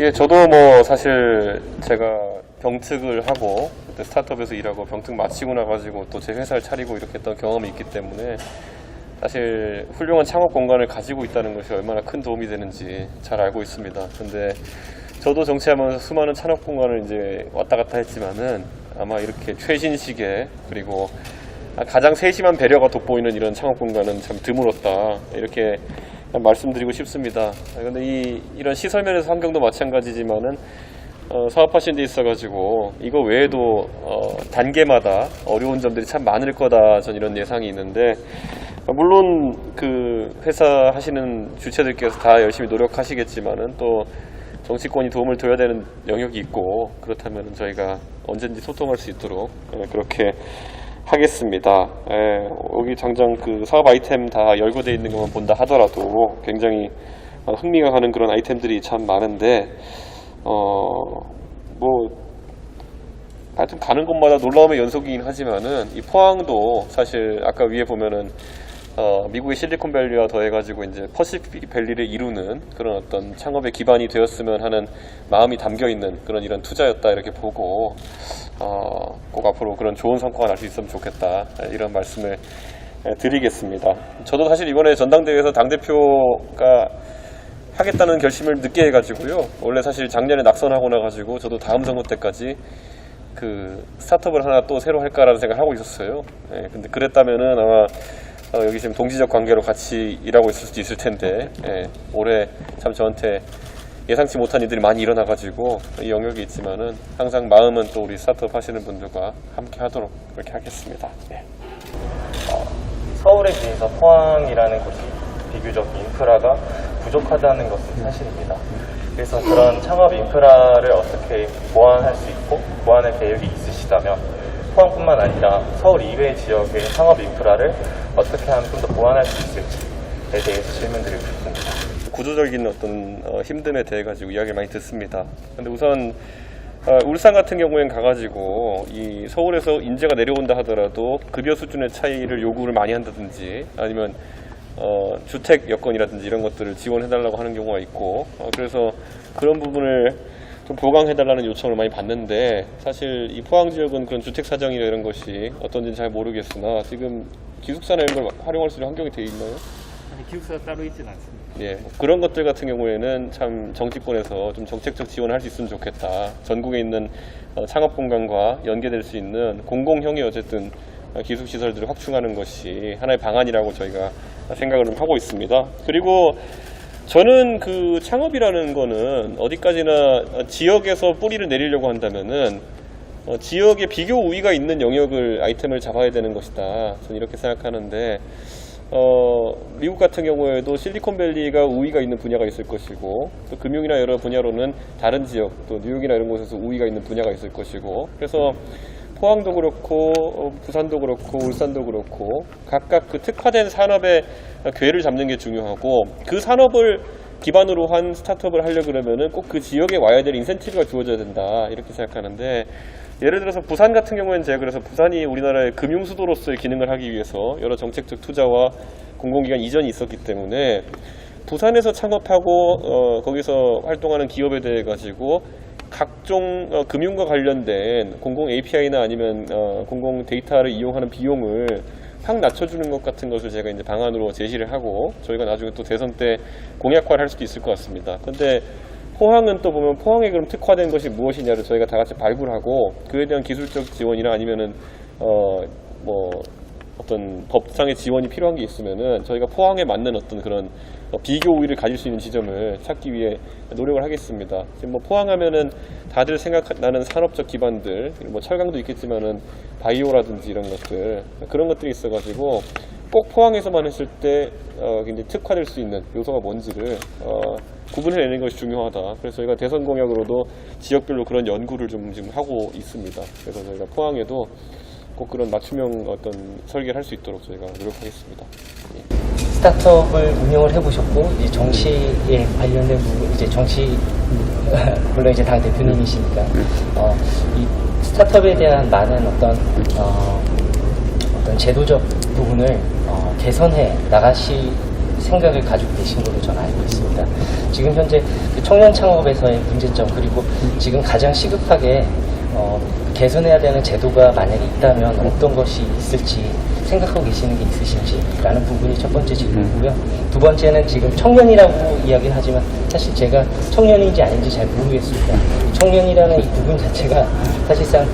예, 저도 뭐 사실 제가 병특을 하고 그때 스타트업에서 일하고 병특 마치고 나가지고 또 제 회사를 차리고 이렇게 했던 경험이 있기 때문에 사실 훌륭한 창업 공간을 가지고 있다는 것이 얼마나 큰 도움이 되는지 잘 알고 있습니다. 근데 저도 정치하면서 수많은 창업 공간을 이제 왔다 갔다 했지만은 아마 이렇게 최신식의 그리고 가장 세심한 배려가 돋보이는 이런 창업 공간은 참 드물었다 이렇게 말씀드리고 싶습니다. 근데 이런 시설 면에서 환경도 마찬가지지만은 사업하시는 데 있어가지고 이거 외에도 단계마다 어려운 점들이 참 많을 거다 전 이런 예상이 있는데 물론 그 회사 하시는 주체들께서 다 열심히 노력하시겠지만은 또 정치권이 도움을 줘야 되는 영역이 있고 그렇다면 저희가 언제든지 소통할 수 있도록 그렇게 하겠습니다. 여기 장장 그 사업 아이템 다 열거되어 있는 것만 본다 하더라도 굉장히 흥미가 가는 그런 아이템들이 참 많은데 뭐 하여튼 가는 곳마다 놀라움의 연속이긴 하지만은 이 포항도 사실 아까 위에 보면은 미국의 실리콘밸리와 더해가지고 이제 퍼시픽밸리를 이루는 그런 어떤 창업의 기반이 되었으면 하는 마음이 담겨있는 그런 이런 투자였다 이렇게 보고 꼭 앞으로 그런 좋은 성과가 날 수 있으면 좋겠다 이런 말씀을 드리겠습니다. 저도 사실 이번에 전당대회에서 당대표가 하겠다는 결심을 늦게 해가지고요. 원래 사실 작년에 낙선하고 나가지고 저도 다음 선거 때까지 그 스타트업을 하나 또 새로 할까라는 생각을 하고 있었어요. 근데 그랬다면은 아마 여기 지금 동지적 관계로 같이 일하고 있을 수도 있을 텐데 올해 참 저한테 예상치 못한 일들이 많이 일어나가지고 이 영역이 있지만은 항상 마음은 또 우리 스타트업 하시는 분들과 함께 하도록 그렇게 하겠습니다. 서울에 비해서 포항이라는 곳이 비교적 인프라가 부족하다는 것은 사실입니다. 그래서 그런 창업 인프라를 어떻게 보완할 수 있고 보완할 계획이 있으시다면 포항뿐만 아니라 서울 이외 지역의 창업 인프라를 어떻게 하면 좀 더 보완할 수 있을지에 대해서 질문드리고 싶습니다. 구조적인 어떤 힘듦에 대해 가지고 이야기를 많이 듣습니다. 근데 우선 울산 같은 경우엔 가가지고 이 서울에서 인재가 내려온다 하더라도 급여 수준의 차이를 요구를 많이 한다든지 아니면 주택 여건이라든지 이런 것들을 지원해달라고 하는 경우가 있고 그래서 그런 부분을 좀 보강해달라는 요청을 많이 받는데 사실 이 포항 지역은 그런 주택 사정이나 이런 것이 어떤지는 잘 모르겠으나 지금 기숙사나 이런 걸 활용할 수 있는 환경이 되어 있나요? 아니, 기숙사가 따로 있지는 않습니다. 예, 그런 것들 같은 경우에는 참 정치권에서 좀 정책적 지원을 할 수 있으면 좋겠다. 전국에 있는 창업 공간과 연계될 수 있는 공공형의 어쨌든 기숙시설들을 확충하는 것이 하나의 방안이라고 저희가 생각을 좀 하고 있습니다. 그리고 저는 그 창업이라는 거는 어디까지나 지역에서 뿌리를 내리려고 한다면은 지역에 비교 우위가 있는 영역을 아이템을 잡아야 되는 것이다. 저는 이렇게 생각하는데 미국 같은 경우에도 실리콘밸리가 우위가 있는 분야가 있을 것이고 또 금융이나 여러 분야로는 다른 지역 또 뉴욕이나 이런 곳에서 우위가 있는 분야가 있을 것이고 그래서 포항도 그렇고 부산도 그렇고 울산도 그렇고 각각 그 특화된 산업의 궤를 잡는 게 중요하고 그 산업을 기반으로 한 스타트업을 하려고 그러면은 꼭 그 지역에 와야 될 인센티브가 주어져야 된다 이렇게 생각하는데 예를 들어서 부산 같은 경우에는 제가 그래서 부산이 우리나라의 금융 수도로서의 기능을 하기 위해서 여러 정책적 투자와 공공기관 이전이 있었기 때문에 부산에서 창업하고 거기서 활동하는 기업에 대해 가지고 각종 금융과 관련된 공공 API나 아니면 공공 데이터를 이용하는 비용을 확 낮춰주는 것 같은 것을 제가 이제 방안으로 제시를 하고 저희가 나중에 또 대선 때 공약화를 할 수도 있을 것 같습니다. 근데 포항은 또 보면 포항에 그럼 특화된 것이 무엇이냐를 저희가 다 같이 발굴하고 그에 대한 기술적 지원이나 아니면은 뭐 어떤 법상의 지원이 필요한 게 있으면은 저희가 포항에 맞는 어떤 그런 비교 우위를 가질 수 있는 지점을 찾기 위해 노력을 하겠습니다. 지금 뭐 포항하면은 다들 생각나는 산업적 기반들, 뭐 철강도 있겠지만은 바이오라든지 이런 것들 그런 것들이 있어가지고 꼭 포항에서만 했을 때 굉장히 특화될 수 있는 요소가 뭔지를 구분해내는 것이 중요하다. 그래서 저희가 대선 공약으로도 지역별로 그런 연구를 좀 지금 하고 있습니다. 그래서 저희가 포항에도 꼭 그런 맞춤형 어떤 설계를 할 수 있도록 저희가 노력하겠습니다. 스타트업을 운영을 해보셨고 이제 정치에 관련된 부분 이제 정치 물론 이제 당 대표님이시니까 이 스타트업에 대한 많은 어떤 제도적 부분을 개선해 나가실 생각을 가지고 계신 걸로 저는 알고 있습니다. 지금 현재 그 청년 창업에서의 문제점, 그리고 지금 가장 시급하게 개선해야 되는 제도가 만약에 있다면 어떤 것이 있을지 생각하고 계시는 게 있으신지라는 부분이 첫 번째 질문이고요. 두 번째는 지금 청년이라고 이야기를 하지만 사실 제가 청년인지 아닌지 잘 모르겠습니다. 청년이라는 이 부분 자체가 사실상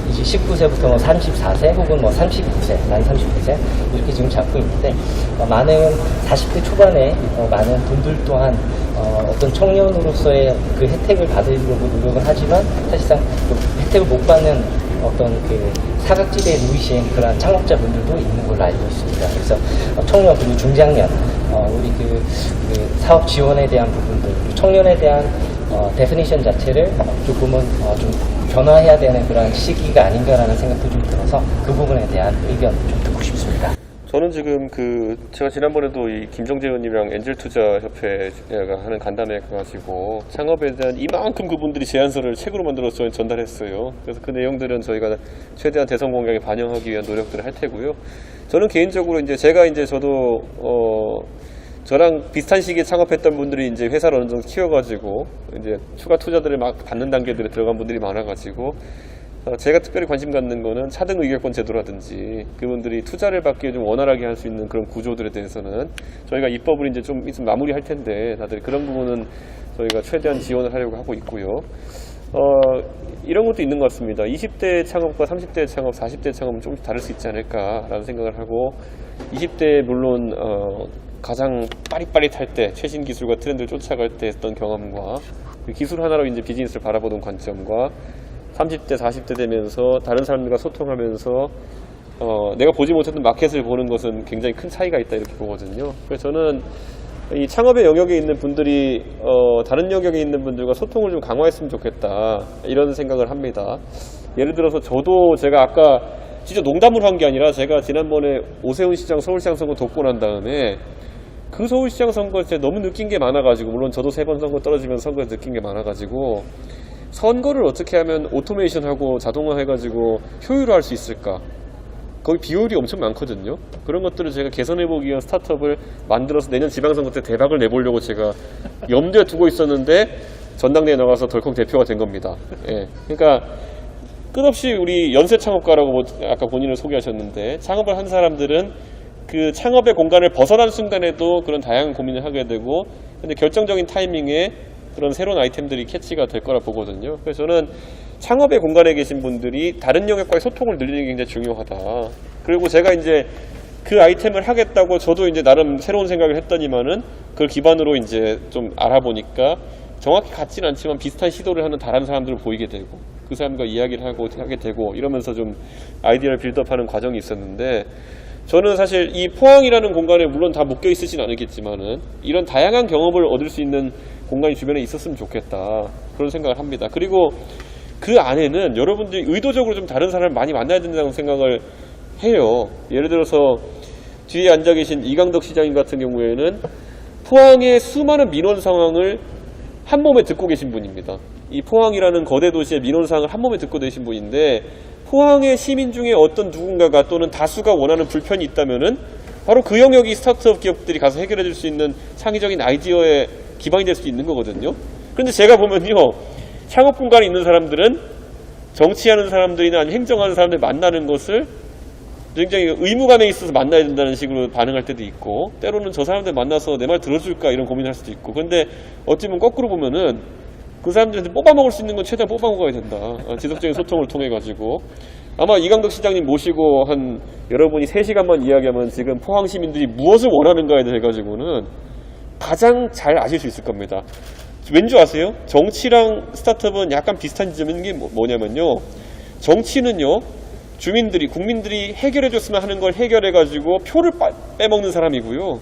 이제 19세부터 34세 혹은 39세, 만 39세 이렇게 지금 잡고 있는데 많은 40대 초반에 많은 분들 또한 어떤 청년으로서의 그 혜택을 받으려고 노력을 하지만 사실상 그 혜택을 못 받는 어떤 그 사각지대에 놓이신 그런 창업자분들도 있는 걸로 알고 있습니다. 그래서 청년 그리고 중장년 우리 그 사업 지원에 대한 부분들, 청년에 대한 데피니션 자체를 조금은 좀 변화해야 되는 그런 시기가 아닌가라는 생각도 좀 들어서 그 부분에 대한 의견 좀 듣고 싶습니다. 저는 지금 제가 지난번에도 이 김정재 의원님이랑 엔젤투자협회가 하는 간담회 가지고 창업에 대한 이만큼 그분들이 제안서를 책으로 만들어서 저희 전달했어요. 그래서 그 내용들은 저희가 최대한 대선 공약에 반영하기 위한 노력들을 할 테고요. 저는 개인적으로 저도 저랑 비슷한 시기에 창업했던 분들이 이제 회사를 어느 정도 키워가지고 이제 추가 투자들을 막 받는 단계들에 들어간 분들이 많아가지고 제가 특별히 관심 갖는 거는 차등 의결권 제도라든지 그분들이 투자를 받기에 좀 원활하게 할 수 있는 그런 구조들에 대해서는 저희가 입법을 이제 좀 있으면 마무리할 텐데 다들 그런 부분은 저희가 최대한 지원을 하려고 하고 있고요. 이런 것도 있는 것 같습니다. 20대 창업과 30대 창업, 40대 창업은 좀 다를 수 있지 않을까라는 생각을 하고 20대 물론 가장 빠릿빠릿할 때 최신 기술과 트렌드를 쫓아갈 때 했던 경험과 기술 하나로 이제 비즈니스를 바라보던 관점과 30대, 40대 되면서 다른 사람들과 소통하면서 내가 보지 못했던 마켓을 보는 것은 굉장히 큰 차이가 있다 이렇게 보거든요. 그래서 저는 이 창업의 영역에 있는 분들이 다른 영역에 있는 분들과 소통을 좀 강화했으면 좋겠다 이런 생각을 합니다. 예를 들어서 제가 아까 진짜 농담으로 한 게 아니라 제가 지난번에 오세훈 시장 서울시장 선거 돕고 난 다음에 그 서울시장 선거 때 너무 느낀 게 많아가지고 물론 저도 3번 선거 떨어지면서 선거에 느낀 게 많아가지고 선거를 어떻게 하면 오토메이션하고 자동화해가지고 효율화할 수 있을까? 거기 비효율이 엄청 많거든요. 그런 것들을 제가 개선해보기 위한 스타트업을 만들어서 내년 지방선거 때 대박을 내보려고 제가 염두에 두고 있었는데 전당대회에 나가서 덜컥 대표가 된 겁니다. 예. 그러니까 끝없이 우리 연쇄 창업가라고 아까 본인을 소개하셨는데 창업을 한 사람들은 그 창업의 공간을 벗어난 순간에도 그런 다양한 고민을 하게 되고 근데 결정적인 타이밍에 그런 새로운 아이템들이 캐치가 될 거라 보거든요. 그래서 저는 창업의 공간에 계신 분들이 다른 영역과의 소통을 늘리는 게 굉장히 중요하다. 그리고 제가 이제 그 아이템을 하겠다고 저도 이제 나름 새로운 생각을 했더니만은 그걸 기반으로 이제 좀 알아보니까 정확히 같지는 않지만 비슷한 시도를 하는 다른 사람들을 보이게 되고 그 사람과 이야기를 하게 되고 이러면서 좀 아이디어를 빌드업하는 과정이 있었는데 저는 사실 이 포항이라는 공간에 물론 다 묶여 있으진 않겠지만은 이런 다양한 경험을 얻을 수 있는 공간이 주변에 있었으면 좋겠다 그런 생각을 합니다. 그리고 그 안에는 여러분들이 의도적으로 좀 다른 사람을 많이 만나야 된다는 생각을 해요. 예를 들어서 뒤에 앉아 계신 이강덕 시장님 같은 경우에는 포항의 수많은 민원 상황을 한 몸에 듣고 계신 분입니다. 이 포항이라는 거대 도시의 민원 상황을 한 몸에 듣고 계신 분인데 포항의 시민 중에 어떤 누군가가 또는 다수가 원하는 불편이 있다면은 바로 그 영역이 스타트업 기업들이 가서 해결해 줄 수 있는 창의적인 아이디어의 기반이 될 수 있는 거거든요. 그런데 제가 보면요. 창업 공간에 있는 사람들은 정치하는 사람들이나 아니면 행정하는 사람들 만나는 것을 굉장히 의무감에 있어서 만나야 된다는 식으로 반응할 때도 있고 때로는 저 사람들 만나서 내 말 들어줄까 이런 고민을 할 수도 있고 그런데 어찌 보면 거꾸로 보면은 그 사람들한테 뽑아먹을 수 있는 건 최대한 뽑아먹어야 된다. 지속적인 소통을 통해 가지고 아마 이강덕 시장님 모시고 한 여러분이 3시간만 이야기하면 지금 포항 시민들이 무엇을 원하는가에 대해 가지고는 가장 잘 아실 수 있을 겁니다. 왠지 아세요? 정치랑 스타트업은 약간 비슷한 지점인 게 뭐냐면요. 정치는요. 국민들이 해결해줬으면 하는 걸 해결해가지고 표를 빼먹는 사람이고요.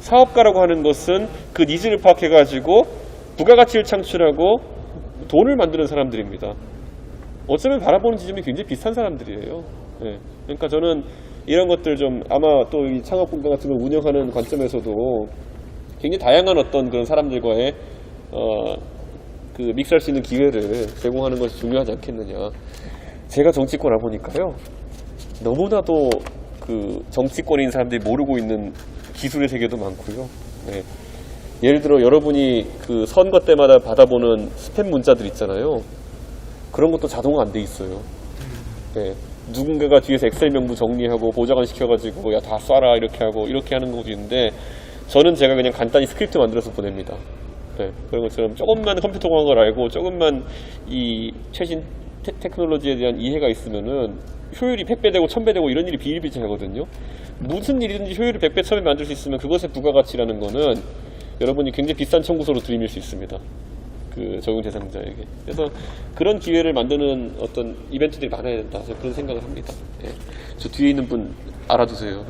사업가라고 하는 것은 그 니즈를 파악해가지고 부가가치를 창출하고 돈을 만드는 사람들입니다. 어쩌면 바라보는 지점이 굉장히 비슷한 사람들이에요. 네. 그러니까 저는 이런 것들 좀 아마 또 이 창업 공간 같은 걸 운영하는 관점에서도 굉장히 다양한 어떤 그런 사람들과의 그 믹스할 수 있는 기회를 제공하는 것이 중요하지 않겠느냐. 제가 정치권 와보니까요. 너무나도 그 정치권에 있는 사람들이 모르고 있는 기술의 세계도 많고요. 네. 예를 들어 여러분이 그 선거 때마다 받아보는 스팸 문자들 있잖아요. 그런 것도 자동화 안 돼 있어요. 네. 누군가가 뒤에서 엑셀 명부 정리하고 보좌관 시켜가지고 야 다 쏴라 이렇게 하고 이렇게 하는 것도 있는데 저는 제가 그냥 간단히 스크립트 만들어서 보냅니다. 네. 그런 것처럼 조금만 컴퓨터 공학을 알고 조금만 이 최신 테크놀로지에 대한 이해가 있으면은 효율이 100배 되고 1000배 되고 이런 일이 비일비재하거든요. 무슨 일이든지 효율을 100배, 1000배 만들 수 있으면 그것의 부가가치라는 거는 여러분이 굉장히 비싼 청구서로 들이밀 수 있습니다. 그 적용 대상자에게. 그래서 그런 기회를 만드는 어떤 이벤트들이 많아야 된다. 저는 그런 생각을 합니다. 예. 저 뒤에 있는 분 알아두세요.